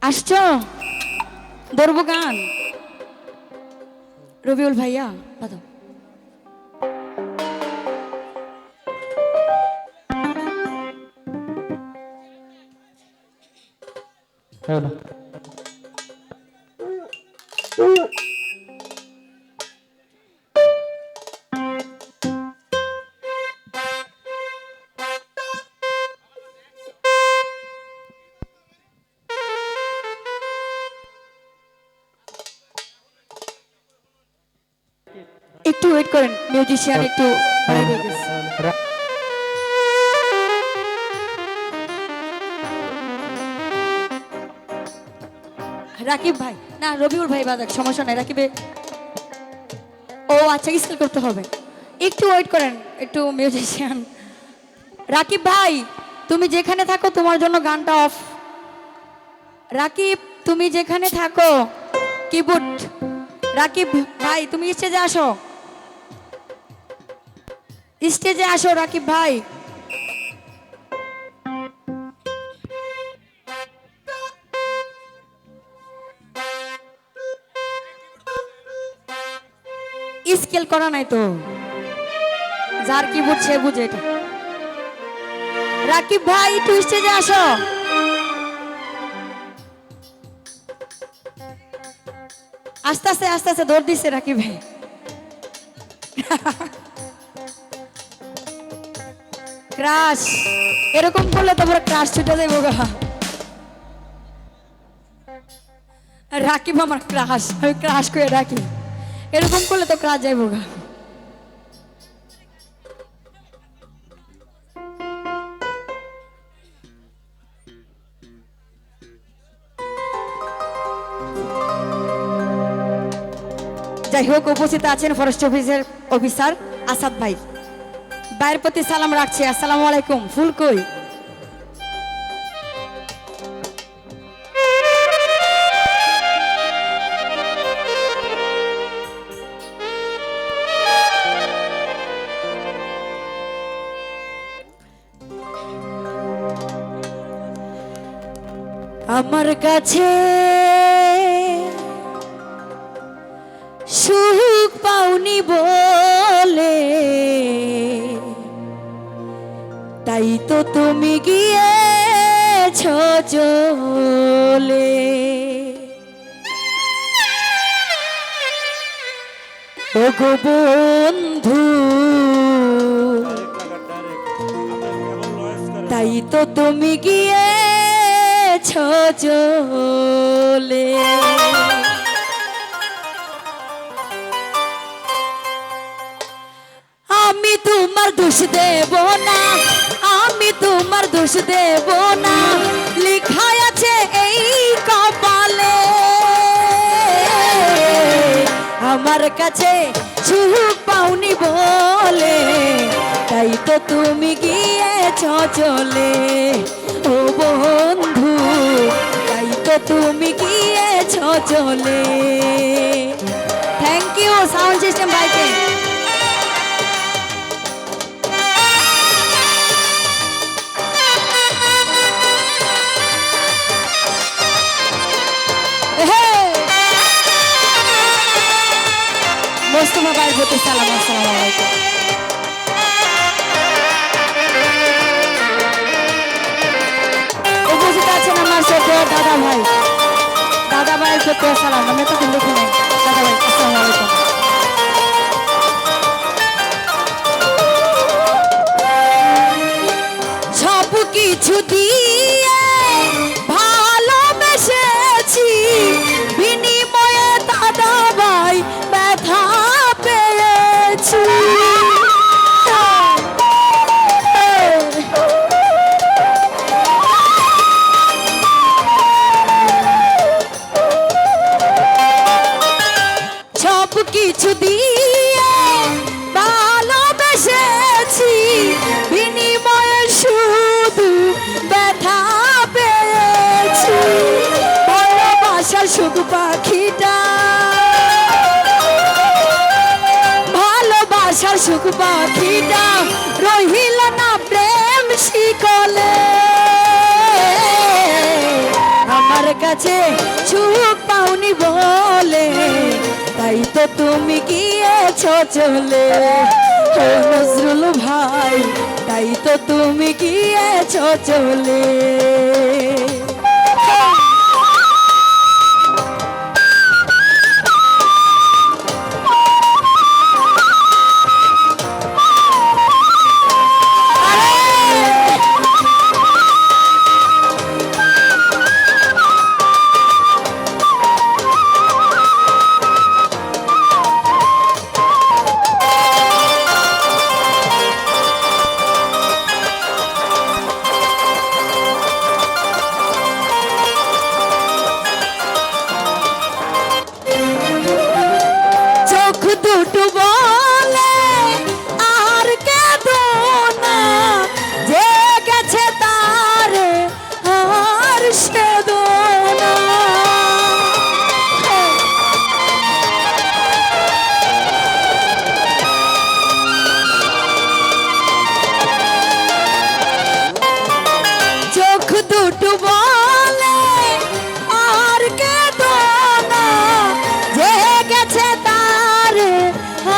আসছো ধরবো গান রবিউল ভাইয়া বাদো একটু ওয়েট করেন মিউজিশিয়ান একটু বাইরে গেছে রাকিব ভাই না রবিউল ভাই বাজাক সমস্যা নাই রাকিবে ও আচ্ছা স্কেল করতে হবে একটু ওয়েট করেন একটু মিউজিশিয়ান রাকিব ভাই তুমি যেখানে থাকো তোমার জন্য গানটা অফ রাকিব তুমি যেখানে থাকো কিবোর্ড রাকিব ভাই তুমি স্টেজে আসো স্টেজে আসো রাকিব ভাই স্কেল করা নাই তো যার কিবোর্ড সে বুঝে এটা রাকিব ভাই তুই স্টেজে আসো আস্তে আস্তে আস্তে আস্তে দৌড় দিচ্ছে রাকিব ভাই ক্রাশ এরকম করলে তো পুরো ক্রাশ ছুটে যাইব গা রাকিব আমার ক্রাশ আমি ক্রাশ করে রাখি এরকম করলে তো ক্রাশ যাইব গা যাই হোক উপস্থিত আছেন ফরেস্ট অফিসের অফিসার আসাদ ভাই ভাইয়ের প্রতি সালাম রাখছি আসসালামু আলাইকুম ফুল কই আমার কাছে সুখ পাওনি বলে তাই তো তুমি গিয়েছ চলে ও গো বন্ধু তাই তো তুমি গিয়েছ চলে আমি তোমার দোষ দেব না আমি তোমার দোষ দেব না লেখা আছে এই কপালে আমার কাছে সুখ পাওনি বলে তাই তো তুমি গিয়েছ চলে ও বন্ধু তাই তো তুমি গিয়েছ চলে থ্যাংক ইউ সাউন্ড সিস্টেম ভাইকে মোস্তফা ভাইয়ের প্রতি সালাম আসসালামু আলাইকুম উপস্থিত আছেন আমার ছোট দাদা ভাইয়ের প্রতি সালাম আমি তো লিখে নেই দাদা ভাই আসসালামু আলাইকুম সব কিছু দিয়ে ভালোবেসেছি বিনিময়ে দাদা ভাই ব্যথা পেয়েছি সব কিছু দিয়ে ভালোবেসেছি বিনিময়ে শুধু ব্যথা পেয়েছি ভালোবাসার সুখ পাখিটা ভালোবাসার সুখ পাখিটা রহিল না প্রেম শিকলে আমার কাছে সুখ পাওনি বলে তাই তো তুমি গিয়েছো চলে ও নজরুল ভাই তাই তো তুমি গিয়েছো চলে দুটো বলে আর কেঁদো না যে গেছে তার আর সেদো না চোখ দুটো বলে আর কেঁদো না যে গেছে তার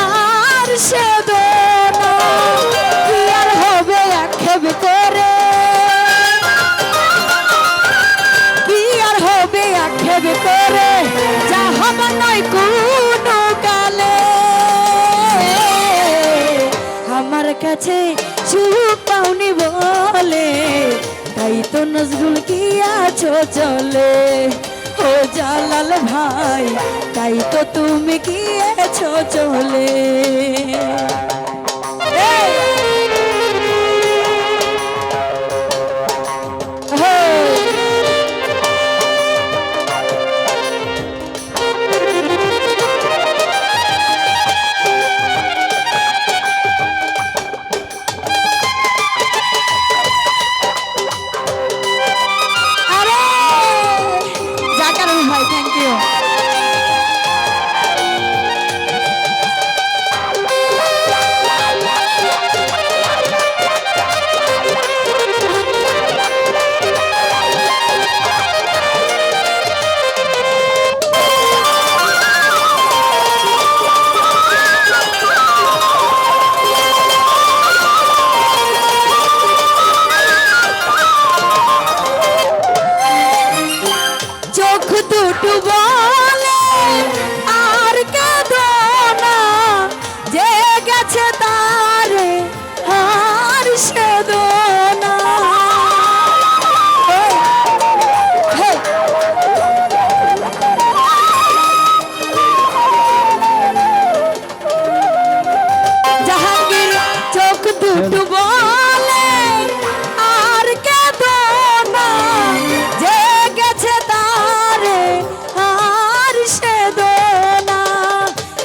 আর সেদো না কি আর হবে আক্ষেপ করে কি আর হবে আক্ষেপ করে যা হবে নয় কোনো কালে আমার কাছে সুখ পাওনি বলে তাই তো নজরুল কি আছো চলে ও জালাল ভাই তাই তো তুমি গিয়েছো চলে ভাই থ্যাংক ইউ দুটো বলে আর কেঁদো না যে গেছে তার আর সেদো না জাহাঙ্গীর চোখ দুটো বলে আর কেঁদো না যে গেছে তার আর সেদো না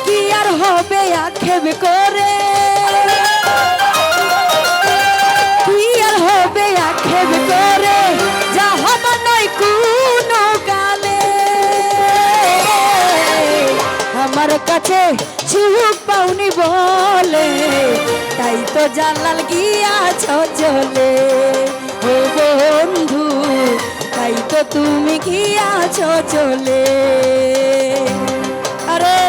কি আর হবে আক্ষেপ করে কি আর হবে আক্ষেপ করে যা হবে নয় কোনো কালে আমার কাছে সুখ পাওনি বলে তাই তো জালাল গিয়াছো চলে ও বন্ধু তাই তো তুমি গিয়াছো চলে আরে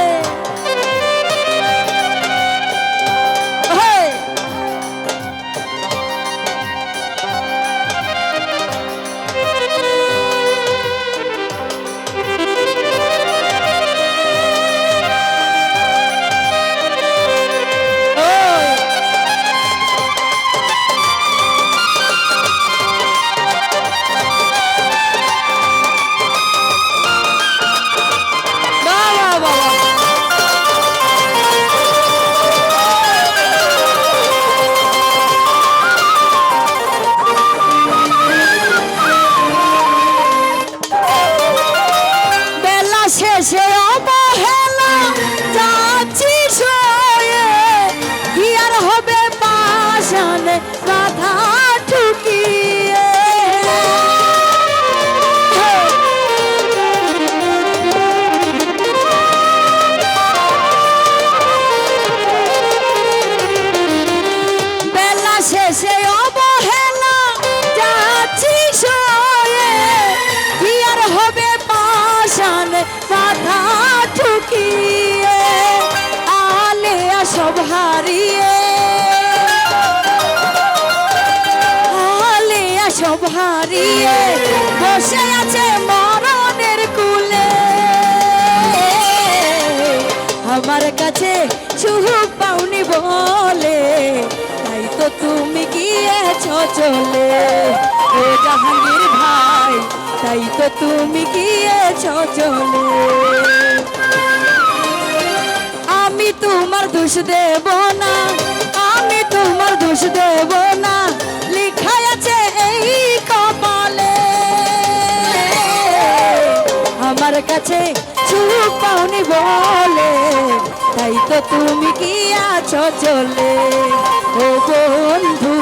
গিয়ে বসে আছে মরণের কুলে। আমার কাছে সুখ পাওনি বলে তাই তো তুমি গিয়েছো চলে। ও জাহাঙ্গীর ভাই তাই তো তুমি গিয়েছো চলে। আমি তোমার দোষ দেব না, আমি তোমার দোষ দেব না, লেখা আছে এই কপালে। আমার কাছে সুখ পাওনি বলে তাই তো তুমি গিয়েছো চলে। ও বন্ধু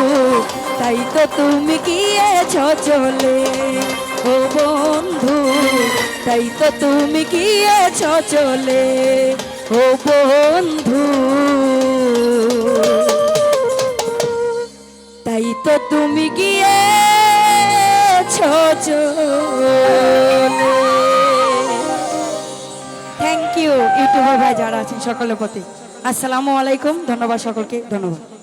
তাই তো তুমি গিয়েছো চলে। ও বন্ধু তাই তো তুমি গিয়েছো চলে। ও বন্ধু তাই তো তুমি গিয়েছো চলে। থ্যাংক ইউ ইউটিউবার ভাই যারা আছেন সকলের প্রতি। আসসালামু আলাইকুম, ধন্যবাদ সকলকে, ধন্যবাদ।